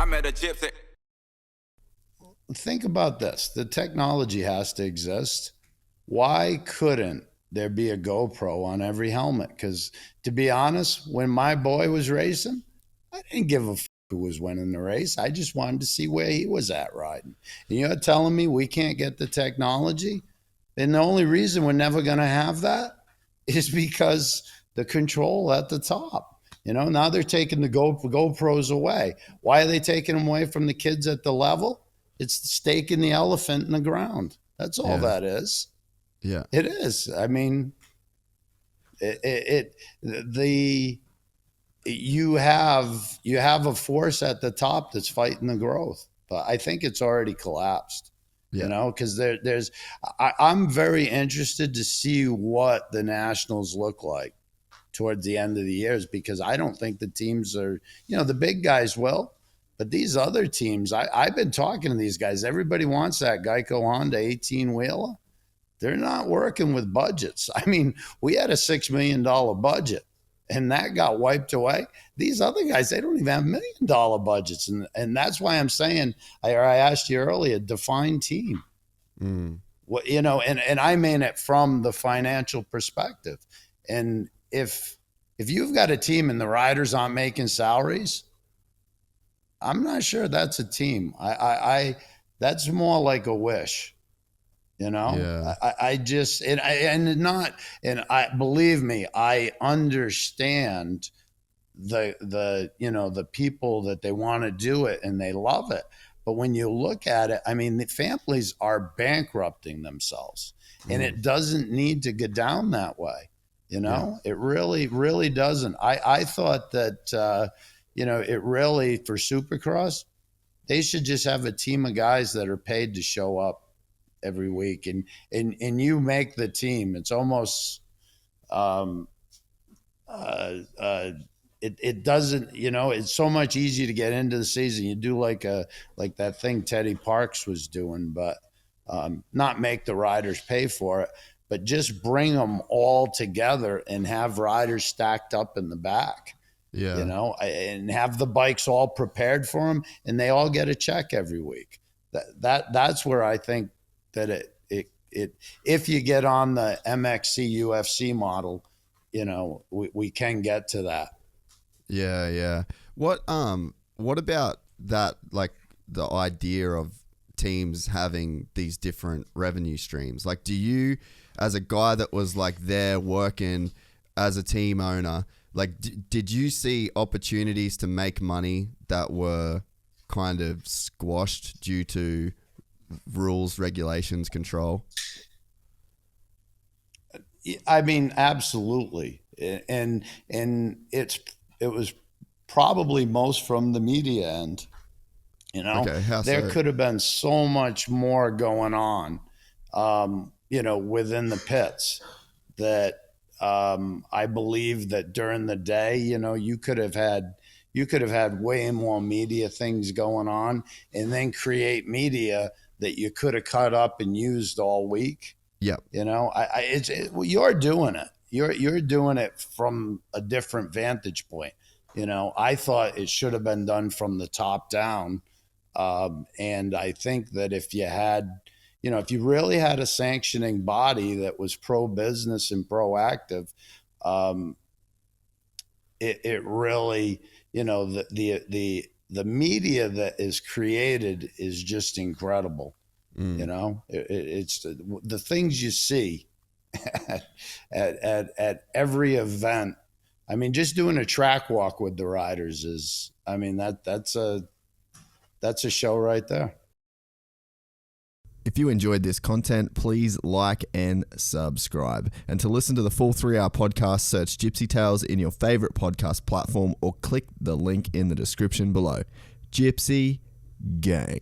I met a gypsy. Think about this. The technology has to exist. Why couldn't there be a GoPro on every helmet? Because to be honest, when my boy was racing, I didn't give a who was winning the race. I just wanted to see where he was at riding. And you're telling me we can't get the technology? And the only reason we're never going to have that is because the control at the top. Now they're taking the GoPros away. Why are they taking them away from the kids at the level? It's staking the elephant in the ground. That's all that is. Yeah, it is. I mean, you have a force at the top that's fighting the growth, but I think it's already collapsed. Because I'm very interested to see what the Nationals look like towards the end of the years, because I don't think the teams are, the big guys will. But these other teams, I've been talking to these guys. Everybody wants that Geico Honda 18-wheeler. They're not working with budgets. I mean, we had a $6 million budget, and that got wiped away. These other guys, they don't even have $1 million budgets. And that's why I'm saying, I asked you earlier, define team. And I mean it from the financial perspective. And if you've got a team and the riders aren't making salaries, I'm not sure that's a team. That's more like a wish, Yeah. Believe me, I understand the people that they want to do it and they love it. But when you look at it, I mean, the families are bankrupting themselves, and it doesn't need to go down that way. It really, really doesn't. I thought that, it really, for Supercross, they should just have a team of guys that are paid to show up every week, and you make the team. It's almost, it doesn't, it's so much easier to get into the season. You do like that thing Teddy Parks was doing, but not make the riders pay for it, but just bring them all together and have riders stacked up in the back. Yeah. And have the bikes all prepared for them, and they all get a check every week. That's where I think that it if you get on the MXC UFC model, we can get to that. Yeah. What about that, like the idea of teams having these different revenue streams? Like, do you, as a guy that was like there working as a team owner, like, did you see opportunities to make money that were kind of squashed due to rules, regulations, control? I mean, absolutely. And it was probably most from the media end. Okay, how there so? could have been so much more going on, within the pits that I believe that during the day, you could have had way more media things going on, and then create media that you could have cut up and used all week. Yep. You're doing it. You're doing it from a different vantage point. I thought it should have been done from the top down. And I think that if you really had a sanctioning body that was pro-business and proactive, it really, the media that is created is just incredible. It's the things you see at every event. I mean, just doing a track walk with the riders is, I mean, that's a show right there. If you enjoyed this content, please like and subscribe. And to listen to the full 3-hour podcast, search Gypsy Tales in your favorite podcast platform or click the link in the description below. Gypsy Gang.